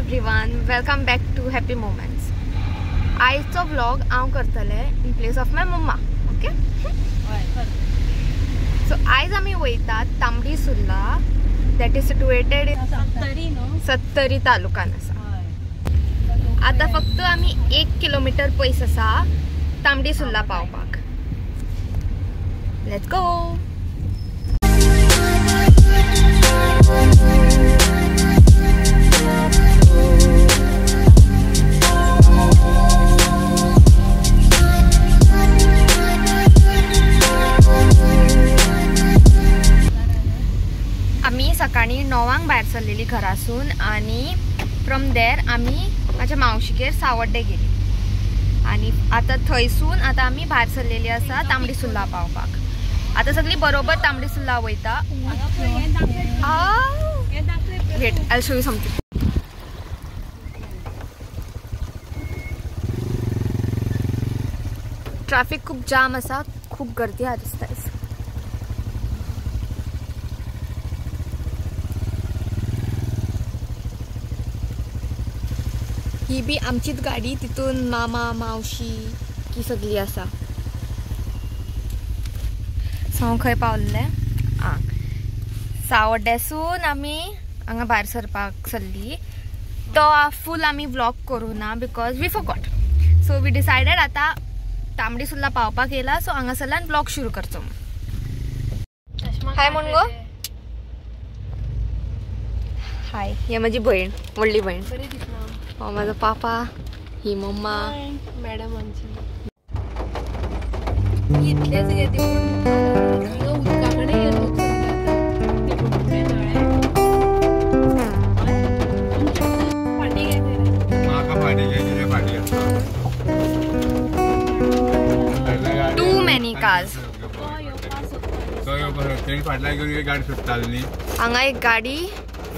Everyone, welcome back to happy moments. आयचो vlog हांव करतले in place of my mamma. Okay, so आयज आमी वयतात Tambdi Surla. That is situated in Sattari तालुकान आसा. आता फक्त आमी 1 किलोमीटर पयस आसा तांबडी सुर्ला पावपाक. Let's go. आम्ही सकाळी 9 भायर सरलेली घरासून आणि फ्रॉम देर आम्ही माझ्या मावशीगेर सावड्डे गेली आणि आता थंयसून आता आम्ही भायर सरलेली आसा तांबडी सुर्ला पावपाक. आता सगळी बरोबर तांबडी सुर्ला वयता. Wait, I show you something. Traffic खूप जाम आसा, खूप गर्दी आहा दिसता. ही बी आमचीच गाडी. तितून मामा मावशी की सगळी आसा. सो खंय पावल्ले? सावड्ड्यासून आमी हांगा भायर सरपाक सरली. तो फूल आमी व्लॉग करूं ना because we forgot. So we decided आता तांबडी सुर्ला पावपाक येयला, सो हांगासरल्यान व्लॉग सुरू करचो. हाय म्हण गो. हाय, हे माझी भयण, व्हडली भयण. हो माझा पापा, ही मम्मा, मॅडम आमची. Too many cars. हांगा एक गाडी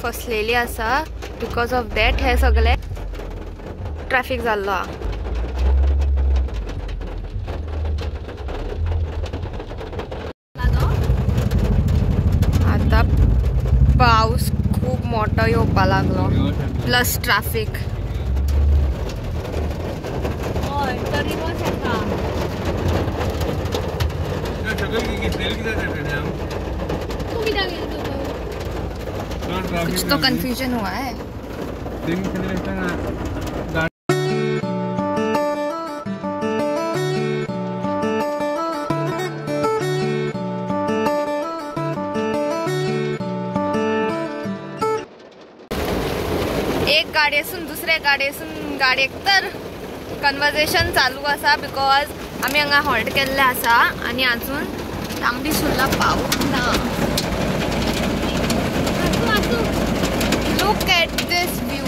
फसलेली आसा. बिकॉज ऑफ दॅट हे सगळे ट्रॅफिक जाल्लो हा. आता पाऊस खूप मोठो येवपा लागलो प्लस ट्रॅफिक. कुछ तो कंफ्यूजन हुआ है. एक गाडयेसून दुसऱ्या गाडयेसून गाडयेक तर कन्वर्सेशन चालू आसा बिकॉज आमी हांगा हॉल्ट केल्ले आसा आणि अजून तांबडी सुर्ला पावूंक ना. Look at this view.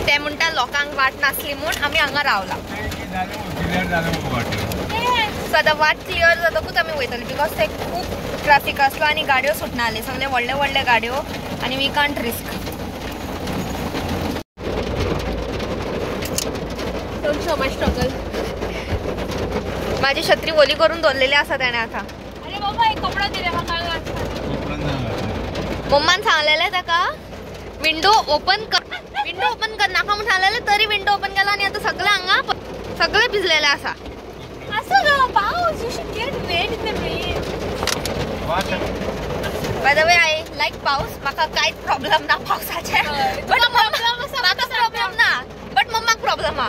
ते म्हणटा लोकांक वाट नासली म्हूण आमी हांगा रावला. सदा वाट क्लियर जातकूच आमी वयतली बिकॉज ते खूप ट्रॅफिक आसलो आणि गाडयो सुटनाले सगळे व्हडले व्हडले गाडयो आणि वी कांट रिस्क. माझी छत्री ओली करून दवरलेली आसा त्याने आता. अरे बाबा, एक कपडा दिले म्हाका. मम्मान सांगलेले ताका विंडो ओपन कर नाका म्हणून सांगलेले, तरी विंडो ओपन केला आणि आता सगळे हांगा सगळे भिजलेले आसा. By the way, I like पाऊस. म्हाका कांयच प्रॉब्लेम ना पावसाचे. बट म्हाका प्रॉब्लेम ना, बट मम्माक प्रॉब्लेम हा.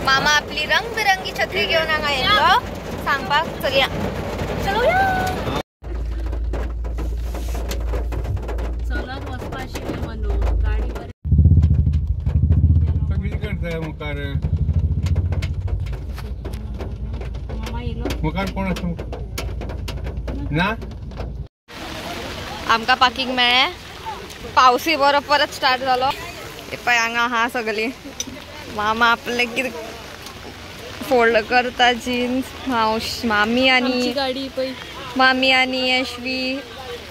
मामा आपली रंगबिरंगी छत्री घेऊन हांगा येयलो सांगपाक चलया. आमका पाकीक मेळ्ळे. पावसी बरो परत स्टार्ट जालो. पळय हांगा हा सगळी मामा आपले कितें फोल्ड करता जीन्स. मामी आणि गाडी पळय. मामी आणि यशवी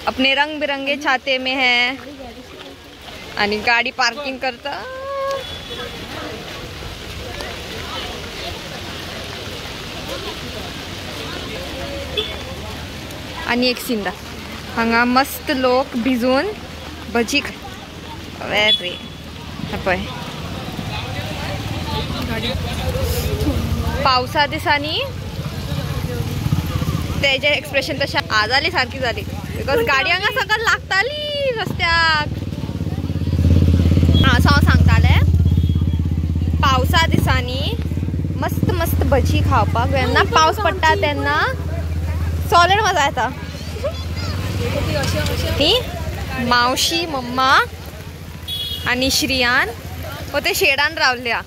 अपने रंग बिरंगे छाते में है. आणि गाडी पार्किंग करता. आणि एक सिंदा हांगा मस्त लोक भिजून भजी वेरे पळय. पावसा दिसांनी तेजे एक्सप्रेशन तशें आजाली सारकी जाली बिकॉज गाडी हांगा सकल लागताली रस्त्याक. हांव सांगताले पावसा दिसांनी मस्त मस्त भजी खावपाक जेन्ना पावस पडटा तेन्ना सॉलिड मजा येता. ही मावशी मम्मा आणि श्रियान हो ते शेडान रावल्या.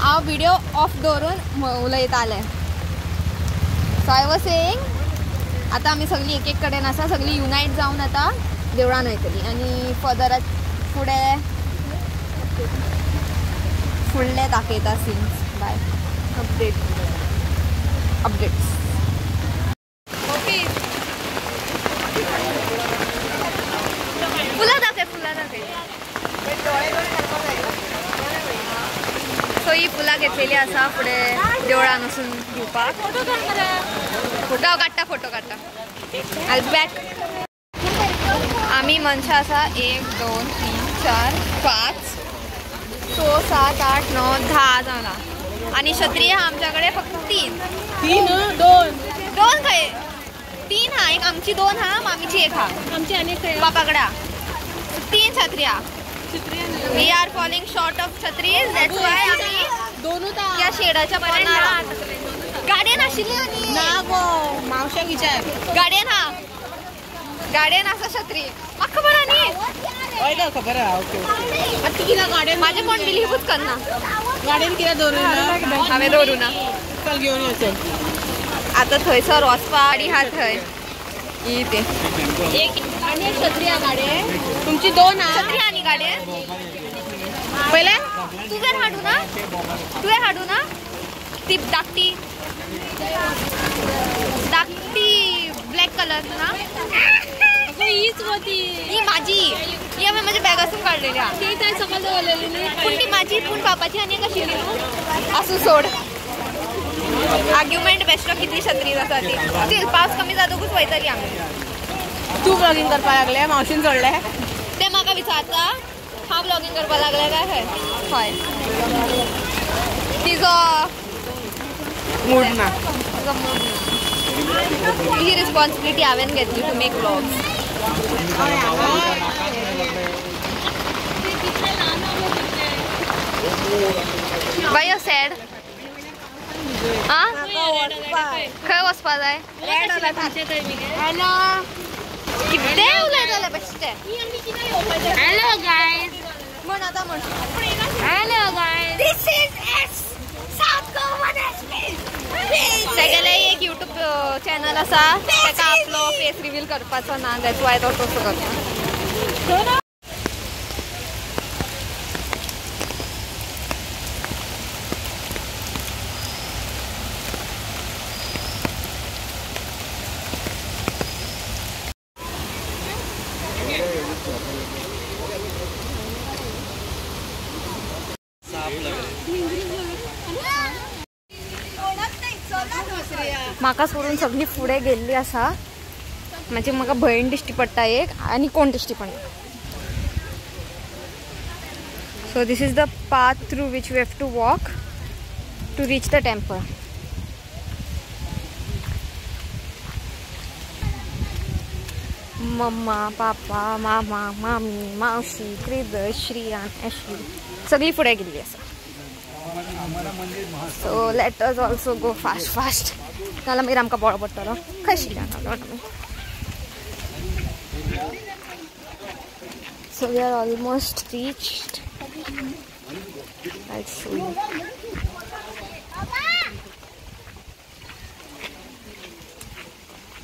हांव व्हिडिओ ऑफ दवरून उलयतालें. सो आय वॉज सेयिंग आतां आमी सगळीं एक एक कडेन आसा, सगळीं युनायट जावन आतां देवळान वयतलीं आनी फर्दर फुडले दाखयता सीन्स. Bye updates. फुलां दाखय सो ही फुलां घेतलेली आसा फुडें देवळान वचून घेवपाक. फोटो काडटा. आय बी बॅक. आमी मनशां आसा 1 2 3 4 5 6 7 8 9 10 जावं आणि छत्री आहा आमच्या कडेन फक्त 3 खंय 3 हा. एक आमची 2 हा, मामीची 1 हा, आमची आनी बापा कडेन हा. 3 छत्री हा. We are falling short of chhatris. That's why आमी त्या शेडाच्या पानार गाडयेन आशिल्ली आनी ना गो मावशा विचार गाडयेन आसा छत्री. म्हाका खबर आहा न्ही. खबर आहा. ओके आतां कित्याक गाडयेन म्हाजे कोण बिलीवूच करना. गाडयेन कित्याक दवरूना हांवें दवरूना. चल घेवन यो. चल आतां थंयसर वचपा गाडी हा थंय. ही ते एक आनी एक छत्री आहा गाडये. तुमची 2 आहा छत्री आनी गाडये. पयले तुवें हाडू ना ती धाकटी ब्लॅक कलर ना. हीच होती ही माझी. ही हांवें म्हाज्या बॅगासून काडलेली आहा. ती काय सकल दवरलेली न्ही. पूण ती माझी पूण पापाची आनी एक आशिल्ली न्हू. आसूं सोड. आर्ग्युमेंट बेश्टो कितली छत्री आसा ती. स्टील पावस कमी जातकूच वयतली आमी. तू ब्लॉगिंग करपाक लागले मावशीन सोडले ते म्हाका विचारता हांव ब्लॉगिंग करपाक लागले काय हय. तिजो मूड ना. ही रिस्पॉन्सिबिलिटी हांवें घेतली to make vlogs. Why you sad. खंय वचपा जाय. हॅलो कितें उलयताले बेश्टे. Hello guys. म्हण आतां म्हण. Hello guys. This is S South Goan express. तेगेले एक यूट्यूब चॅनल आसा तेका आपलो फेस रिवील करपाचो ना. दॅट्स वाय तो तसो करता. म्हाका सोडून सगळी फुडें गेल्ली आसा. म्हाका भयण दिश्टी पडटा एक आनी कोण दिश्टी पडना. So this is the path through which we have to walk to reach the temple. Mamma papa मामा मामी मावशी क्रिदर श्रियान ॲशली सगळी फुडें गेल्ली आसा. So let us also go fast नाल्यार मागीर आमकां बोळो पडटलो. खंय श्रियान आमी. So we are almost reached. I'll show you.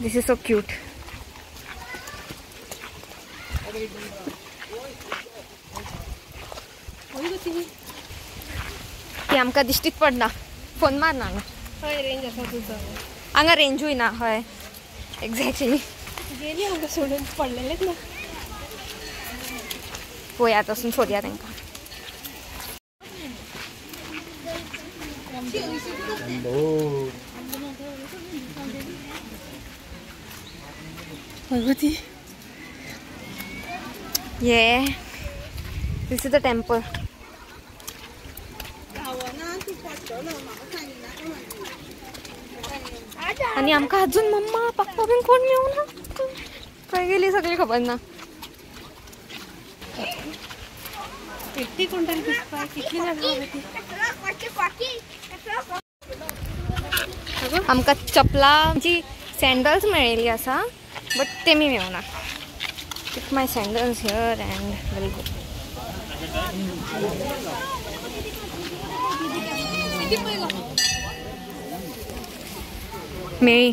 This is so cute. ती आमकां दिश्टीच पडना. फोन मार ना. हय रेंज आसा तुजो. हांगा रेंजूय ना. हय एक्झॅक्टली. गेली आमकां सोडून पडलेलेच ना. पोयात असून सोदया तांकां. Yeah, this is the temple. आणि आमका अजून मम्मा पप्पा पण कोण मिळू ना काय गेली सगळी खबर ना. एकटी कोणतरी दिसपाय कितली जागा आमका चपलांची सँडल्स मेळिल्ली आसा बट तेमी मेळना. Pick my sandals here and we'll go. Mary.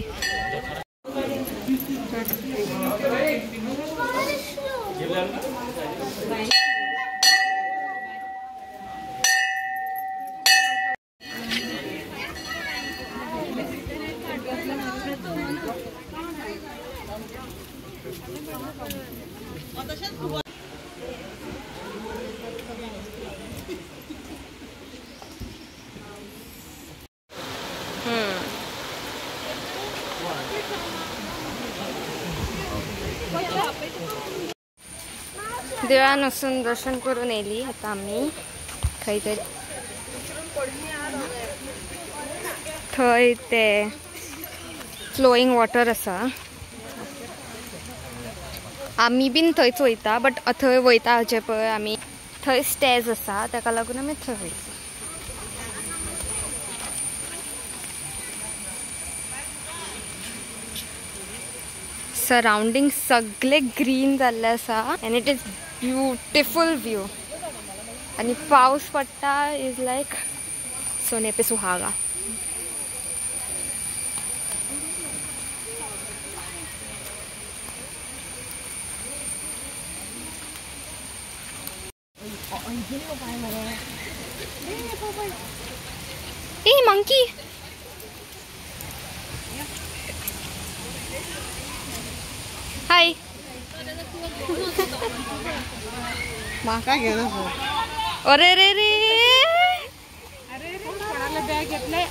देवळान वचून दर्शन करून येयली. आता आम्ही खंय तरी थंय ते फ्लोईंग वॉटर आसा आमी बीन थंयच वयता बट थंय वयता हाचे पळय आमी थंय स्टेज आसा ताका लागून आमी थंय वयता. सराउंडिंग सगळे ग्रीन जाल्ले आसा and it is beautiful view आणि पाऊस पडटा इज लायक सोने पे सुहागा. ए मंकी हाय माका घे ना. अरे रे रे अरे कोणाला बॅग घेतले.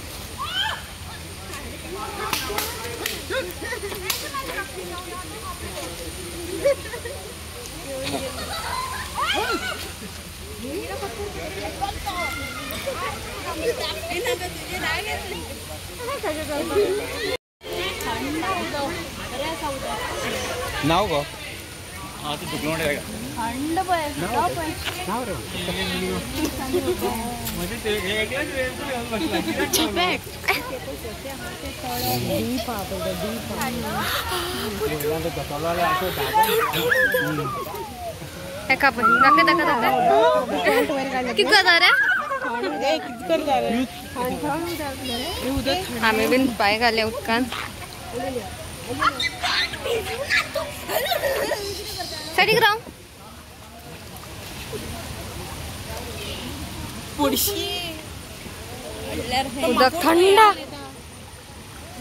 नाव गो हां ते दुकान आहे थंड पय नाव रे म्हणजे ते एका पण दाखव दाखव दाखव किती जाणार आम्ही बिन पाय घाले उदकान. साईडीक राव उदक थंड.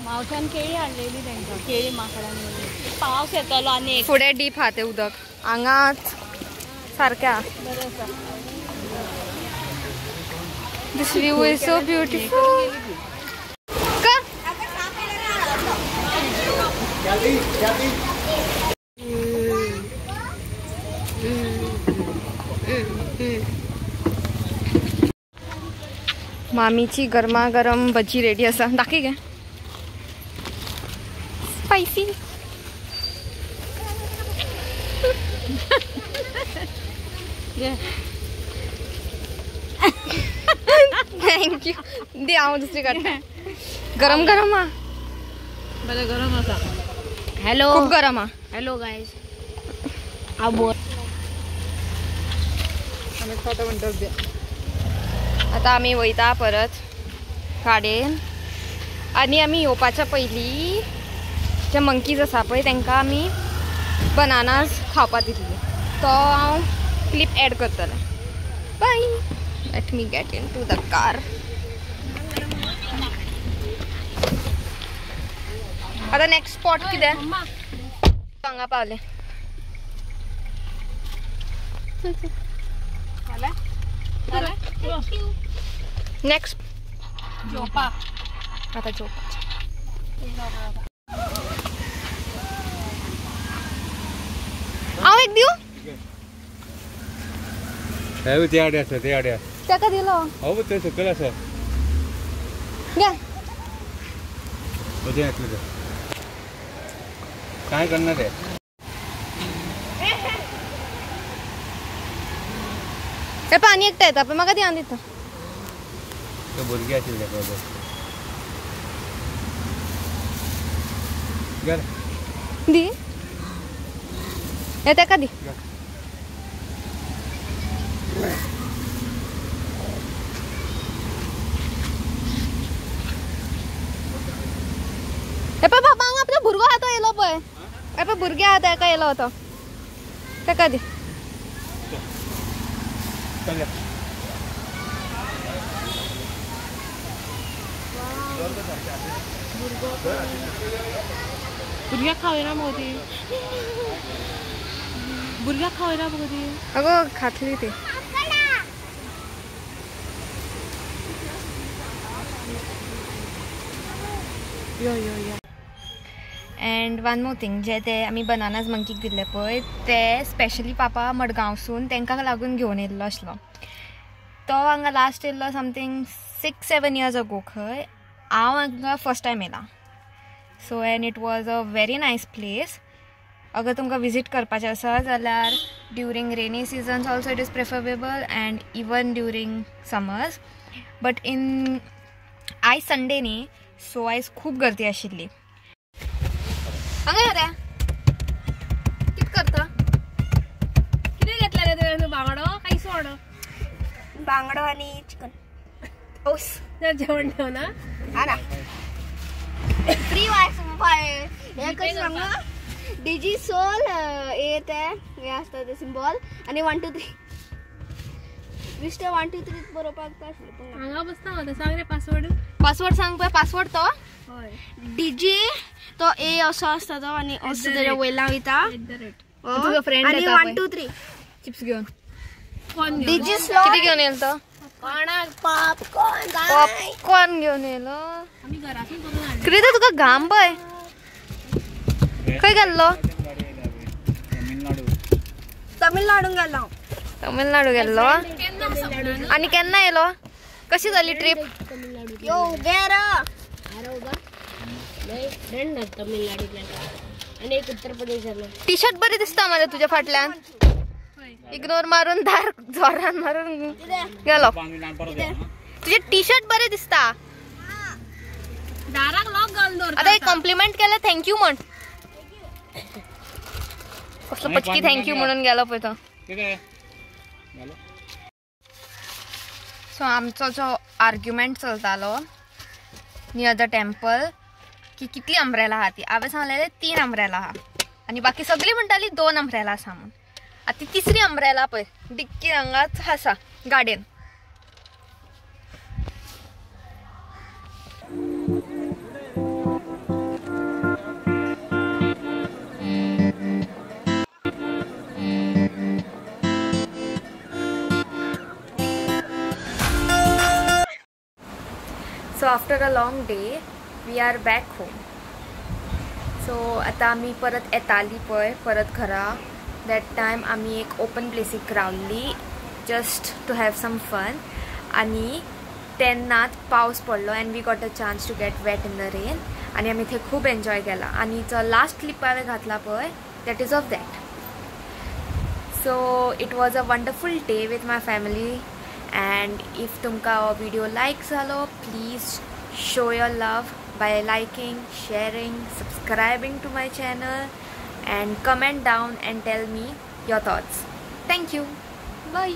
मावशान केळी हाडलेली तांकां केळी माकडांनी पावस येतलो आनी फुडें डीप हा ते उदक हांगाच सारक्या. This view is so beautiful. मामीची गरमागरम भजी रेडी असा दाखी घे. स्पायसी. थँक्यू दे हांव दुसरी काडटा. गरम गरम हा बरं गरम आसा. हॅलो खूप गरम हा. हॅलो गाईज आबो आता आम्ही वयता परत गाडयेन आणि आम्ही येवपाच्या पयलीं जे मंकीज आसा पळय तांकां आमी बनानास खावपाक दितली. तो हांव क्लिप एड करतलें. Bye. Let me get in to the car. आता नेक्स्ट स्पॉट कितें हांगा पावले. नेक्स्ट झोपा आता झोपायचं. हांव एक दिवं ते आड्या आसा ते आड्या ताका दिलो. हो ते सकयल आसा घे. ते येतले काय करणार आहे. ते पाणी एकटं येतं पण म्हाका ध्यान दिता. ते भुरगे आशिल्ले पळय घे दी हे ताका दी. हे पळय बाबा हांगा आपलो भुरगो आहा तो येयलो पळय. हे पळय भुरगे आहा ताका येयलो तो ताका दी. चल भुरग्याक खावयना मगो ती. भुरग्याक खावयना मगो ती. अगो खातली ती. यो यो यो. एंड वन मोर थिंग जे ते आमी बनानाज मंकीक दिल्ले पळय ते स्पेशली पापा मडगांवसून तांकां लागून घेवन येयल्लो आसलो. तो हांगा लास्ट येयल्लो समथींग 6-7 years ago खंय. हांव हांगा फर्स्ट टायम येयलां. So and it was a very nice place. अगर तुमकां विजीट करपाचें आसा जाल्यार during rainy seasons also it is preferable and even during summers. But in आयज संडे न्ही सो आयज खूब गर्दी आशिल्ली. हांगा यो रे. कित करता? कितें घेतलें रे तुवें बांगडो काय इसवण? बांगडो आनी चिकन. ओस जेवण ठेव ना. हा ना. फ्री वायफाय एकच सांगा. डिजी सोल येत आहे हे असतं ते सिम्बॉल आणि 1 2 3 विस्टे 1 2 3 बरोवपाक हांगा बसता हांव. सांग रे पासवर्ड. पासवर्ड सांग पळय. पासवर्ड तो हय डिजी तो ए असो असता तो आणि असो तेच्या वयला वयता. तुजो फ्रेंड आणि 1 2 3 चिप्स घेवन. डिजी स्लो किती घेऊन येईल तो. पॉपकॉर्न घेऊन येयलो. आम्ही घरातून करून हाडले. कितें तुका घाम पळय. खंय गेल्लो. तमिळनाडून गेलो. तमिळनाडू गेल्लो. आणि केन्ना येयलो. कशी जाली ट्रीप. यो गेरा फ्रेंड तमिळनाडूतल्यान आणि एक उत्तर प्रदेशातलो. टी शर्ट बरी दिसता मरे तुझ्या फाटल्यान. इग्नोर मारून धार जोरान मारून गेलो. तुझे टी शर्ट बरे दिसता. दाराक लॉक घालून दवर. आता एक कॉम्प्लिमेंट केलं थँक्यू म्हण. कसलो पचकी थँक्यू म्हणून गेलो पळय तो. सो आमचो जो आर्ग्युमेंट चलतालो नियर द टेम्पल की कितली अम्ब्रेला आहा ती. हांवें सांगलेलें 3 अम्ब्रेला आहा आनी बाकी सगळीं म्हणटाली 2 अम्ब्रेला आसा म्हूण. आतां ती तिसरी अम्ब्रेला पळय डिक्की हांगाच आसा गाडयेन. So after a long day we are back home. So आतां आमी परत येताली पळय परत घरा. दॅट टायम आमी एक ओपन प्लेसीक रावल्ली just to have some fun. आनी तेन्नाच पावस पडलो and we got a chance to get wet in the rain. आनी आमी थंय खूब एन्जॉय केला. आनी जो लास्ट क्लिप हांवें घातला पळय that is of that. So it was a wonderful day with my family. And if तुमका हो video like जालो please show your love by liking, sharing, subscribing to my channel and comment down and tell me your thoughts. Thank you. Bye.